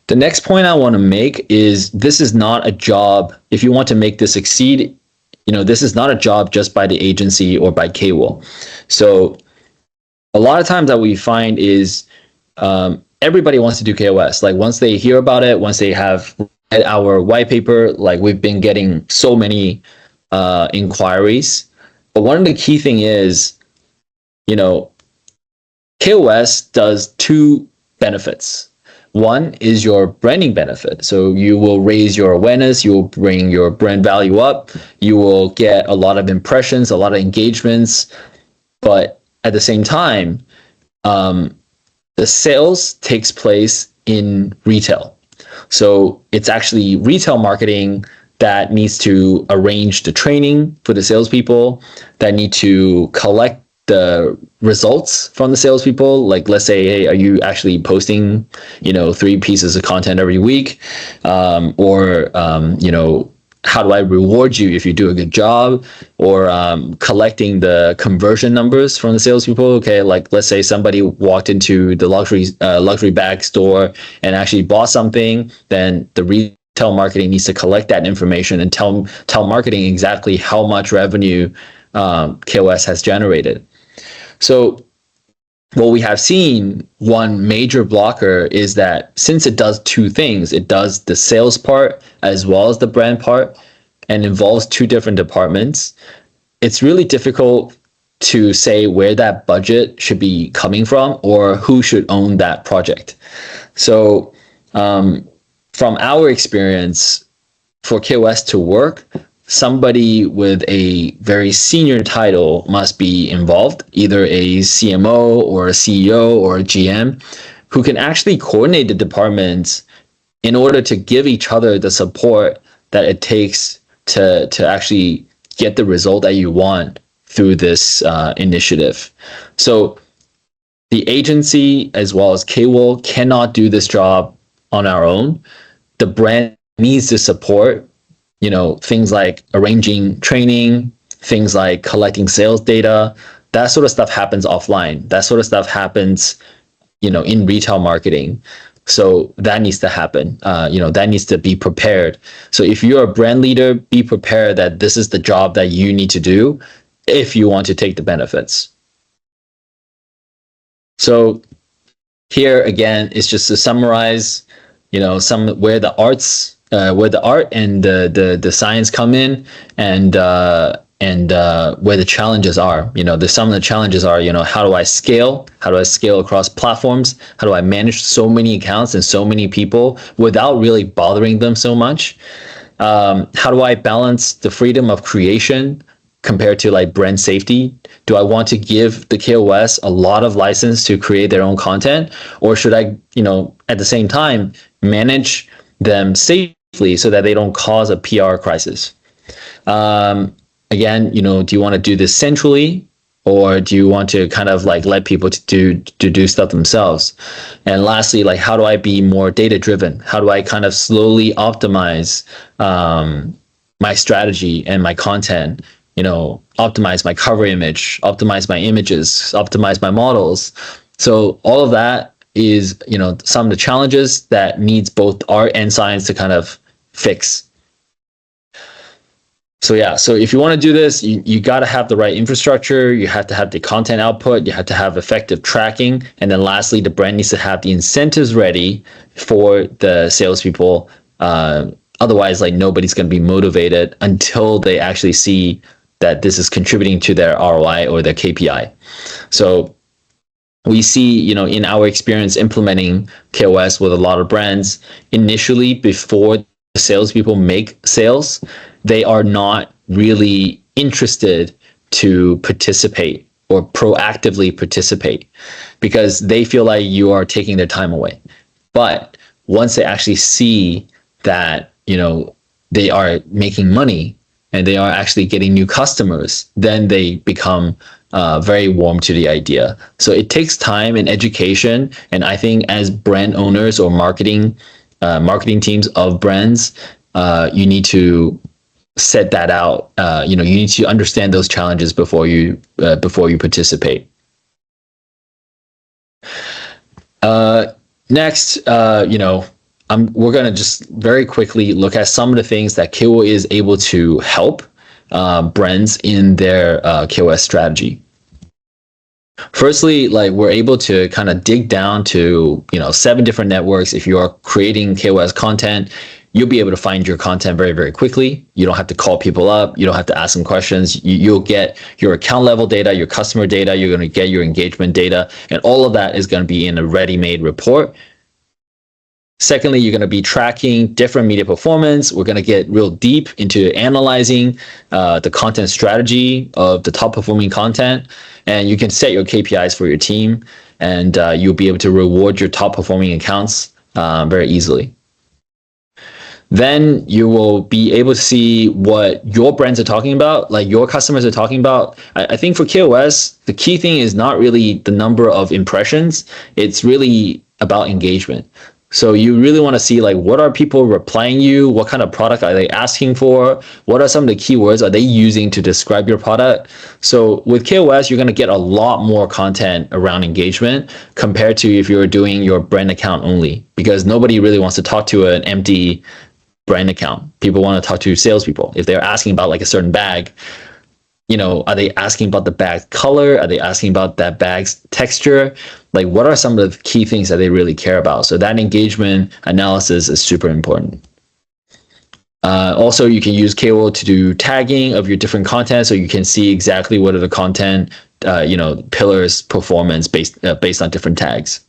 The next point I want to make is this is not a job. If you want to make this succeed, this is not a job just by the agency or by KAWO. So a lot of times that we find is everybody wants to do KOS. Like once they hear about it, once they have read our white paper, like we've been getting so many inquiries. But one of the key thing is, KOS does two benefits. One is your branding benefit. So you will raise your awareness, you will bring your brand value up, you will get a lot of impressions, a lot of engagements. But at the same time, the sales takes place in retail. So it's actually retail marketing that needs to arrange the training for the salespeople, that need to collect the results from the salespeople. Like, let's say, hey, are you actually posting, 3 pieces of content every week? Or how do I reward you if you do a good job? Or collecting the conversion numbers from the salespeople. Okay, like let's say somebody walked into the luxury bag store and actually bought something, then the retail marketing needs to collect that information and tell marketing exactly how much revenue KOS has generated. So what we have seen, one major blocker is that since it does two things, it does the sales part as well as the brand part and involves two different departments, it's really difficult to say where that budget should be coming from or who should own that project. So from our experience, for KOS to work, somebody with a very senior title must be involved, either a CMO or a CEO or a GM, who can actually coordinate the departments in order to give each other the support that it takes to actually get the result that you want through this initiative. So the agency as well as KAWO cannot do this job on our own. The brand needs to support things like arranging training, things like collecting sales data. That sort of stuff happens offline. That sort of stuff happens, in retail marketing. So that needs to happen. That needs to be prepared. So if you're a brand leader, be prepared that this is the job that you need to do if you want to take the benefits. So here again, it's just to summarize, where the art and the science come in, and where the challenges are. Some of the challenges are, how do I scale? How do I scale across platforms? How do I manage so many accounts and so many people without really bothering them so much? How do I balance the freedom of creation compared to like brand safety? Do I want to give the KOS a lot of license to create their own content, or should I, at the same time manage them safely so that they don't cause a PR crisis? Again, do you want to do this centrally, or do you want to kind of like let people to do stuff themselves? And lastly, like, how do I be more data driven? How do I kind of slowly optimize my strategy and my content? Optimize my cover image, optimize my images, optimize my models. So all of that is, some of the challenges that needs both art and science to kind of fix. So yeah, so if you want to do this, you got to have the right infrastructure. You have to have the content output. You have to have effective tracking. And then lastly, the brand needs to have the incentives ready for the salespeople. Otherwise, like, nobody's going to be motivated until they actually see that this is contributing to their ROI or their KPI. So we see, in our experience implementing KOS with a lot of brands, initially before the salespeople make sales, they are not really interested to participate or proactively participate because they feel like you are taking their time away. But once they actually see that, they are making money and they are actually getting new customers, then they become very warm to the idea. So it takes time and education. And I think as brand owners or marketing teams of brands, you need to set that out. You need to understand those challenges before you participate. Next, we're going to just very quickly look at some of the things that KAWO is able to help brands in their KOS strategy. Firstly, like, we're able to kind of dig down to 7 different networks. If you are creating KOS content, you'll be able to find your content very, very quickly. You don't have to call people up. You don't have to ask them questions. You'll get your account level data, your customer data. You're going to get your engagement data, and all of that is going to be in a ready-made report. Secondly, you're going to be tracking different media performance. We're going to get real deep into analyzing the content strategy of the top performing content. And you can set your KPIs for your team, and you'll be able to reward your top performing accounts very easily. Then you will be able to see what your brands are talking about, like your customers are talking about. I think for KOS, the key thing is not really the number of impressions. It's really about engagement. So you really want to see like what are people replying you? What kind of product are they asking for? What are some of the keywords are they using to describe your product? So with KOS, you're going to get a lot more content around engagement compared to if you're doing your brand account only, because nobody really wants to talk to an empty brand account. People want to talk to salespeople. If they're asking about like a certain bag, you know, are they asking about the bag color? Are they asking about that bag's texture? Like, what are some of the key things that they really care about? So that engagement analysis is super important. Also, you can use KAWO to do tagging of your different content, so you can see exactly what are the content, pillars, performance based on different tags.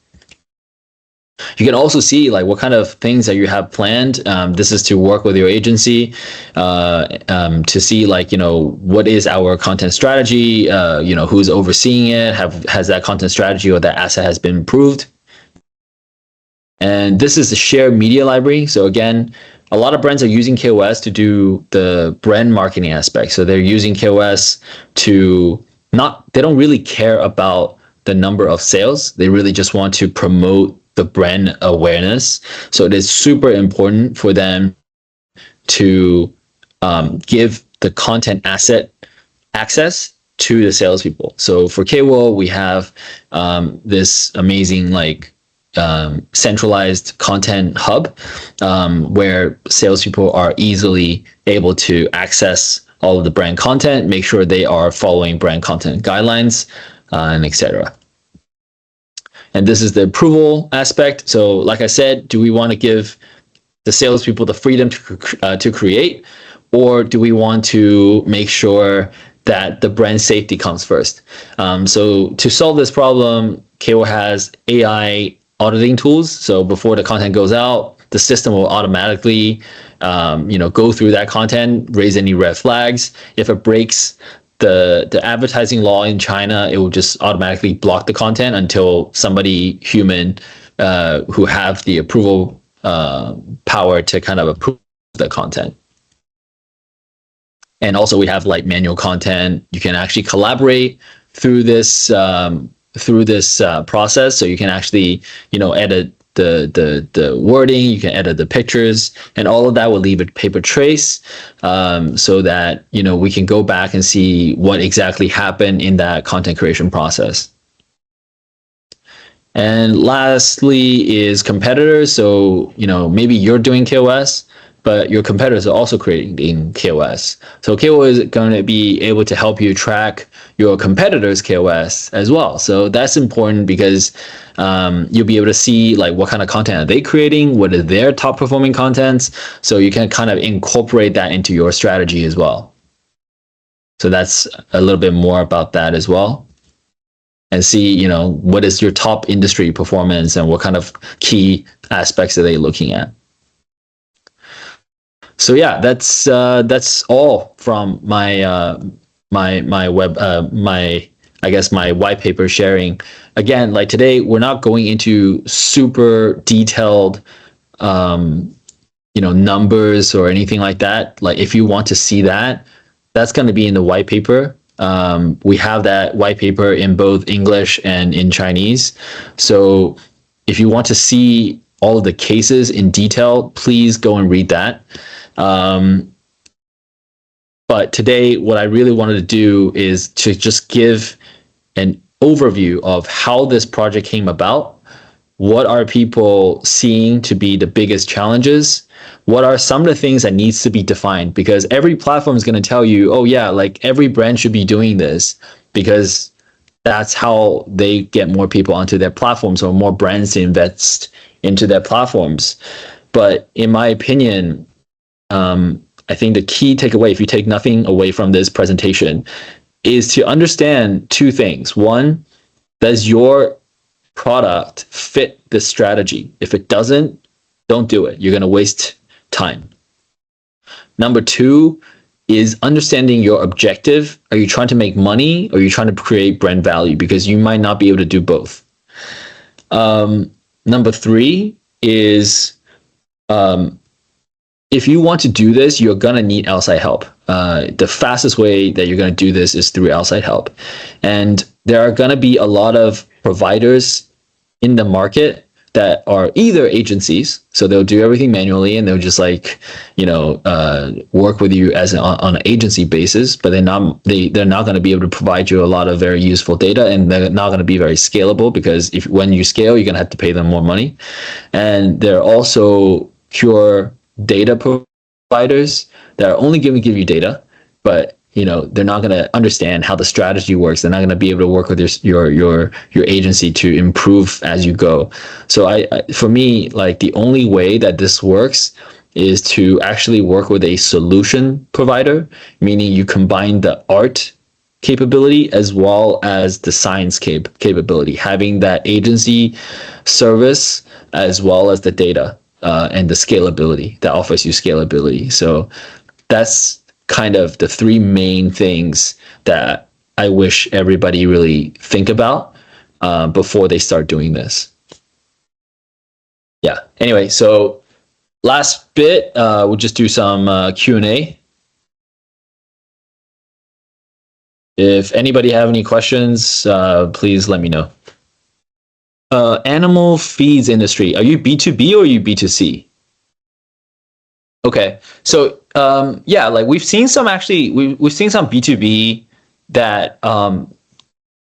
You can also see like what kind of things that you have planned. This is to work with your agency to see like, what is our content strategy, who's overseeing it, has that content strategy or that asset has been improved. And this is the shared media library. So again, a lot of brands are using KOS to do the brand marketing aspect. So they're using KOS to they don't really care about the number of sales. They really just want to promote the brand awareness. So it is super important for them to give the content asset access to the salespeople. So for KAWO, we have this amazing centralized content hub where salespeople are easily able to access all of the brand content, make sure they are following brand content guidelines, and etc. And this is the approval aspect. So like I said, do we want to give the salespeople the freedom to create, or do we want to make sure that the brand safety comes first? So to solve this problem, KAWO has AI auditing tools. So before the content goes out, the system will automatically go through that content, raise any red flags. If it breaks the advertising law in China, it will just automatically block the content until somebody human who have the approval power to kind of approve the content. And also we have like manual content. You can actually collaborate through this process. So you can actually edit the wording, you can edit the pictures, and all of that will leave a paper trace so that we can go back and see what exactly happened in that content creation process. And lastly is competitors. So maybe you're doing KOS, but your competitors are also creating KOS. So KAWO is going to be able to help you track your competitors' KOS as well. So that's important because you'll be able to see like what kind of content are they creating, what are their top performing contents, so you can kind of incorporate that into your strategy as well. So that's a little bit more about that as well. And see, what is your top industry performance and what kind of key aspects are they looking at. So yeah, that's all from my my white paper sharing. Again, like today, we're not going into super detailed numbers or anything like that. Like if you want to see that, that's going to be in the white paper. We have that white paper in both English and in Chinese. So if you want to see all of the cases in detail, please go and read that. But today, what I really wanted to do is to just give an overview of how this project came about. What are people seeing to be the biggest challenges? What are some of the things that needs to be defined? Because every platform is going to tell you, oh yeah, like every brand should be doing this because that's how they get more people onto their platforms or more brands to invest into their platforms. But in my opinion, I think the key takeaway, if you take nothing away from this presentation, is to understand two things. One, does your product fit the strategy? If it doesn't, don't do it. You're going to waste time. Number two is understanding your objective. Are you trying to make money, or are you trying to create brand value? Because you might not be able to do both. Number three is if you want to do this, you're going to need outside help. The fastest way that you're going to do this is through outside help. And there are going to be a lot of providers in the market that are either agencies, so they'll do everything manually and they'll just like, work with you as on an agency basis, but they're not going to be able to provide you a lot of very useful data, and they're not going to be very scalable, because when you scale, you're going to have to pay them more money. And they're also pure data providers that are only going to give you data, but they're not going to understand how the strategy works. They're not going to be able to work with your agency to improve as you go. So for me, like, the only way that this works is to actually work with a solution provider, meaning you combine the art capability as well as the science capability, having that agency service as well as the data and the scalability that offers you scalability. So that's kind of the three main things that I wish everybody really think about before they start doing this. Yeah. Anyway, so last bit, we'll just do some Q&A. If anybody have any questions, please let me know. Animal feeds industry, are you B2B or are you B2C? Okay, so yeah, like we've seen some we've seen some B2B that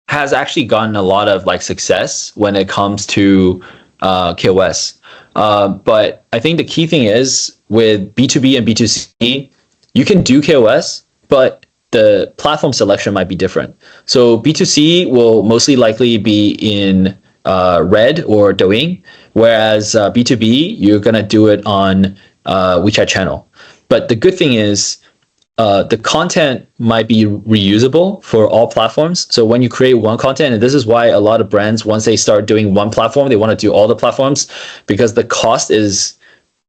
has actually gotten a lot of like success when it comes to KOS. But I think the key thing is with B2B and B2C, you can do KOS, but the platform selection might be different. So B2C will mostly likely be in Red or Douyin, whereas B2B, you're gonna do it on WeChat channel. But the good thing is the content might be reusable for all platforms. So when you create one content, and this is why a lot of brands, once they start doing one platform, they want to do all the platforms, because the cost is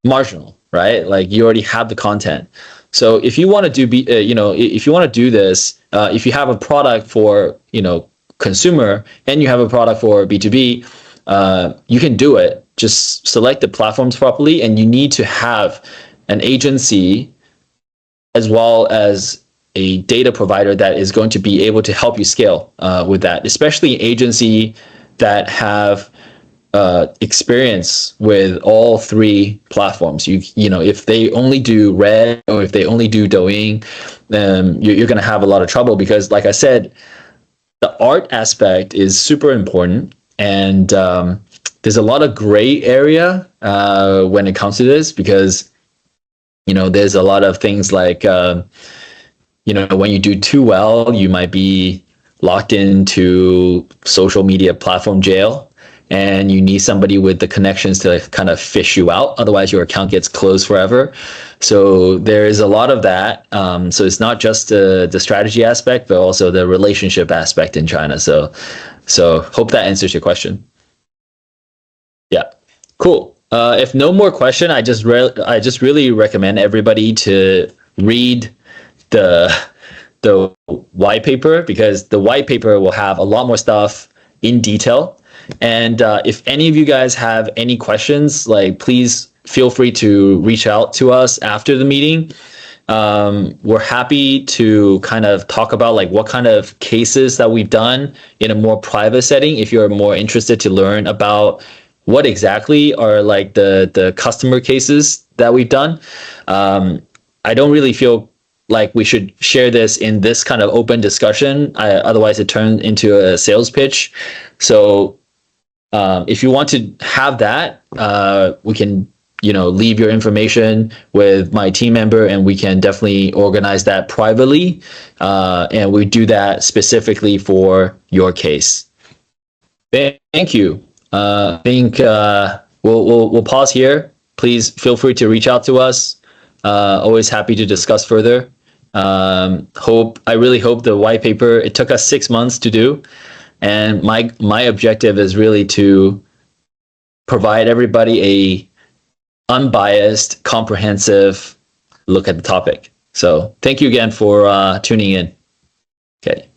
marginal, right? Like, you already have the content. So if you want to do if you want to do this, if you have a product for consumer and you have a product for B2B, you can do it. Just select the platforms properly, and you need to have an agency as well as a data provider that is going to be able to help you scale with that, especially an agency that have experience with all three platforms. If they only do Red or if they only do Douyin, then you're going to have a lot of trouble, because, like I said, the art aspect is super important, and there's a lot of gray area when it comes to this, because there's a lot of things like when you do too well, you might be locked into social media platform jail, and you need somebody with the connections to kind of fish you out. Otherwise, your account gets closed forever. So there is a lot of that. So it's not just the strategy aspect, but also the relationship aspect in China. So hope that answers your question. Yeah, cool. If no more question, I just really recommend everybody to read the white paper, because the white paper will have a lot more stuff in detail. And if any of you guys have any questions, like, please feel free to reach out to us after the meeting. We're happy to kind of talk about like what kind of cases that we've done in a more private setting, if you're more interested to learn about what exactly are like the customer cases that we've done. I don't really feel like we should share this in this kind of open discussion. Otherwise it turns into a sales pitch. So if you want to have that, we can leave your information with my team member, and we can definitely organize that privately. And we do that specifically for your case. Thank you. I think we'll pause here. please feel free to reach out to us. Always happy to discuss further. I really hope the white paper, it took us 6 months to do. And my objective is really to provide everybody a unbiased, comprehensive look at the topic. So thank you again for tuning in. Okay.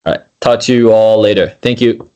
All right. Talk to you all later. Thank you.